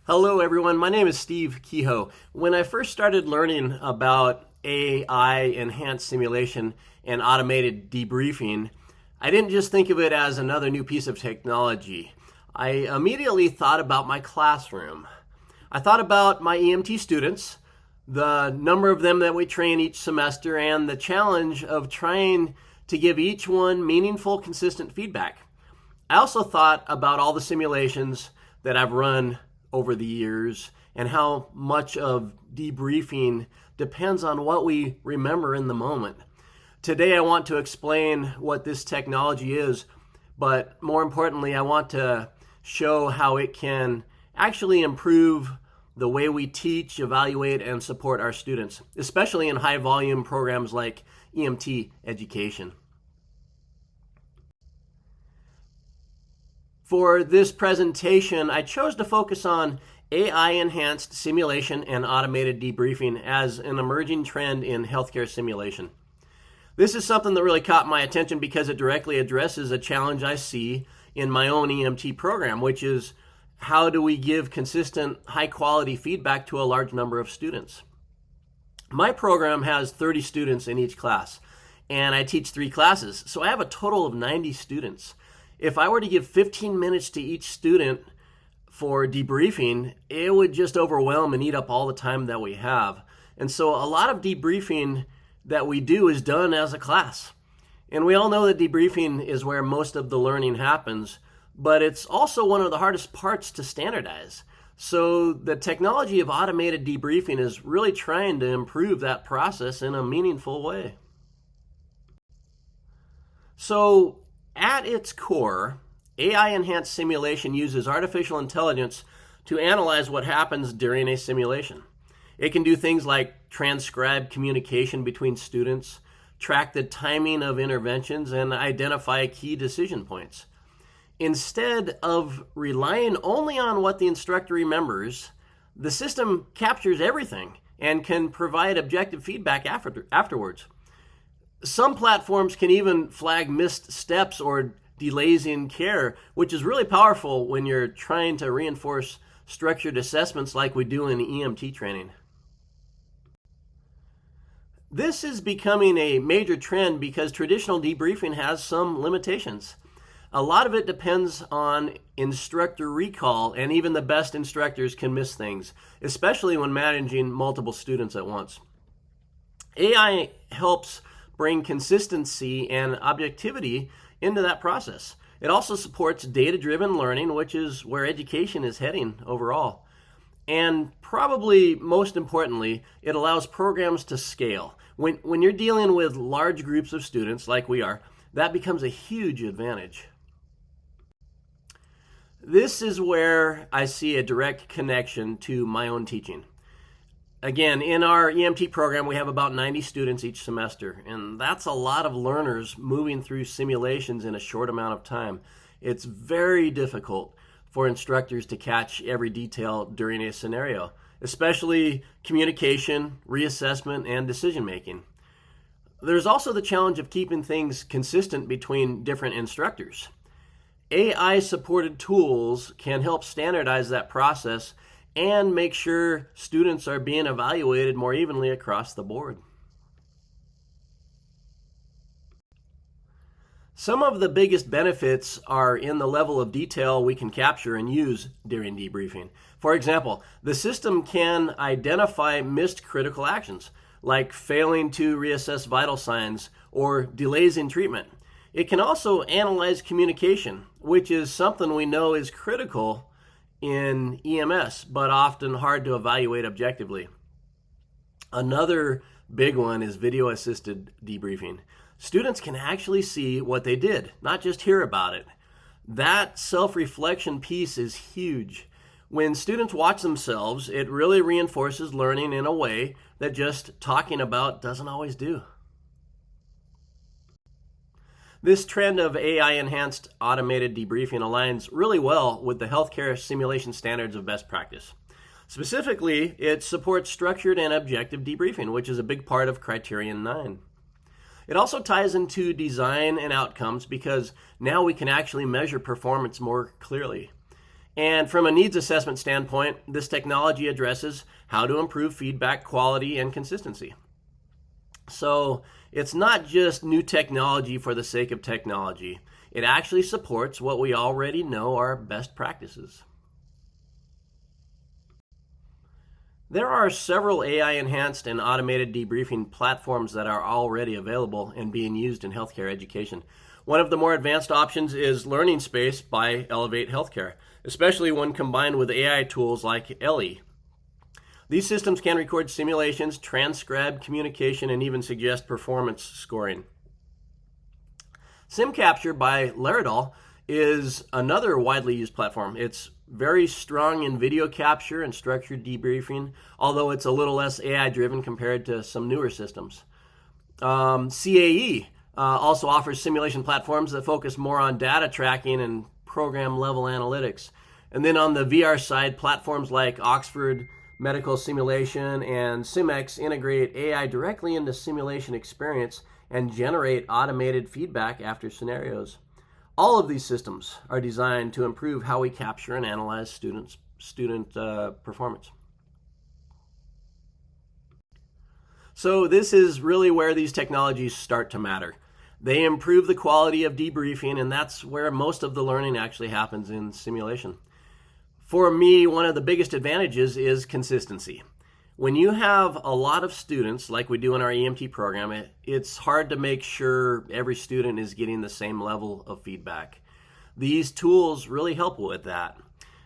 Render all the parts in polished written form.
Hello everyone, my name is Steve Kehoe. When I first started learning about AI enhanced simulation and automated debriefing, I didn't just think of it as another new piece of technology. I immediately thought about my classroom. I thought about my EMT students, the number of them that we train each semester, and the challenge of trying to give each one meaningful, consistent feedback. I also thought about all the simulations that I've run over the years and how much of debriefing depends on what we remember in the moment. Today I want to explain what this technology is, but more importantly I want to show how it can actually improve the way we teach, evaluate, and support our students, especially in high volume programs like EMT education. For this presentation, I chose to focus on AI-enhanced simulation and automated debriefing as an emerging trend in healthcare simulation. This is something that really caught my attention because it directly addresses a challenge I see in my own EMT program, which is how do we give consistent, high-quality feedback to a large number of students? My program has 30 students in each class, and I teach 3 classes, so I have a total of 90 students. If I were to give 15 minutes to each student for debriefing, it would just overwhelm and eat up all the time that we have. And so a lot of debriefing that we do is done as a class. And we all know that debriefing is where most of the learning happens, but it's also one of the hardest parts to standardize. So the technology of automated debriefing is really trying to improve that process in a meaningful way. So at its core, AI-enhanced simulation uses artificial intelligence to analyze what happens during a simulation. It can do things like transcribe communication between students, track the timing of interventions, and identify key decision points. Instead of relying only on what the instructor remembers, the system captures everything and can provide objective feedback afterwards. Some platforms can even flag missed steps or delays in care, which is really powerful when you're trying to reinforce structured assessments like we do in EMT training. This is becoming a major trend because traditional debriefing has some limitations. A lot of it depends on instructor recall, and even the best instructors can miss things, especially when managing multiple students at once. AI helps bring consistency and objectivity into that process. It also supports data-driven learning, which is where education is heading overall. And probably most importantly, it allows programs to scale. When you're dealing with large groups of students like we are, that becomes a huge advantage. This is where I see a direct connection to my own teaching. Again, in our EMT program, we have about 90 students each semester, and that's a lot of learners moving through simulations in a short amount of time. It's very difficult for instructors to catch every detail during a scenario, especially communication, reassessment, and decision-making. There's also the challenge of keeping things consistent between different instructors. AI-supported tools can help standardize that process and make sure students are being evaluated more evenly across the board. Some of the biggest benefits are in the level of detail we can capture and use during debriefing. For example, the system can identify missed critical actions, like failing to reassess vital signs or delays in treatment. It can also analyze communication, which is something we know is critical in EMS, but often hard to evaluate objectively. Another big one is video-assisted debriefing. Students can actually see what they did, not just hear about it. That self-reflection piece is huge. When students watch themselves, it really reinforces learning in a way that just talking about doesn't always do. This trend of AI-enhanced automated debriefing aligns really well with the healthcare simulation standards of best practice. Specifically, it supports structured and objective debriefing, which is a big part of Criterion 9. It also ties into design and outcomes because now we can actually measure performance more clearly. And from a needs assessment standpoint, this technology addresses how to improve feedback quality and consistency. So it's not just new technology for the sake of technology. It actually supports what we already know are best practices. There are several AI-enhanced and automated debriefing platforms that are already available and being used in healthcare education. One of the more advanced options is Learning Space by Elevate Healthcare, especially when combined with AI tools like Ellie. These systems can record simulations, transcribe communication, and even suggest performance scoring. SimCapture by Laerdal is another widely used platform. It's very strong in video capture and structured debriefing, although it's a little less AI-driven compared to some newer systems. CAE also offers simulation platforms that focus more on data tracking and program-level analytics. And then on the VR side, platforms like Oxford Medical Simulation and SimX integrate AI directly into simulation experience and generate automated feedback after scenarios. All of these systems are designed to improve how we capture and analyze student performance. So this is really where these technologies start to matter. They improve the quality of debriefing, and that's where most of the learning actually happens in simulation. For me, one of the biggest advantages is consistency. When you have a lot of students, like we do in our EMT program, it's hard to make sure every student is getting the same level of feedback. These tools really help with that.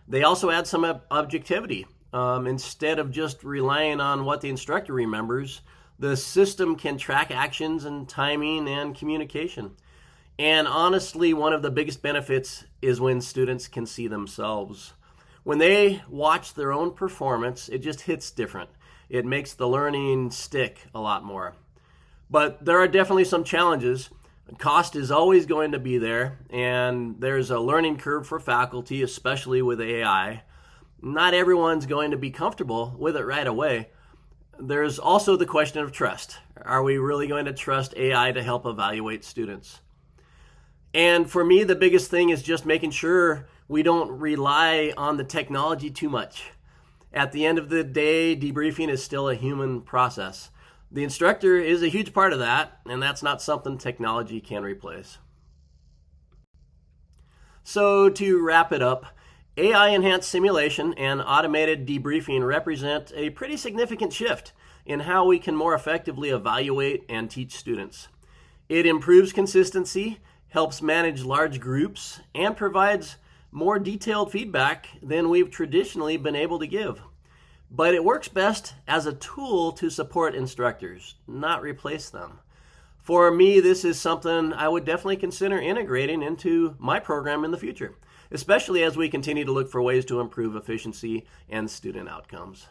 They also add some objectivity. Instead of just relying on what the instructor remembers, the system can track actions and timing and communication. And honestly, one of the biggest benefits is when students can see themselves. When they watch their own performance, it just hits different. It makes the learning stick a lot more. But there are definitely some challenges. Cost is always going to be there, and there's a learning curve for faculty, especially with AI. Not everyone's going to be comfortable with it right away. There's also the question of trust. Are we really going to trust AI to help evaluate students? And for me, the biggest thing is just making sure we don't rely on the technology too much. At the end of the day, debriefing is still a human process. The instructor is a huge part of that, and that's not something technology can replace. So to wrap it up, AI-enhanced simulation and automated debriefing represent a pretty significant shift in how we can more effectively evaluate and teach students. It improves consistency, helps manage large groups, and provides more detailed feedback than we've traditionally been able to give. But it works best as a tool to support instructors, not replace them. For me, this is something I would definitely consider integrating into my program in the future, especially as we continue to look for ways to improve efficiency and student outcomes.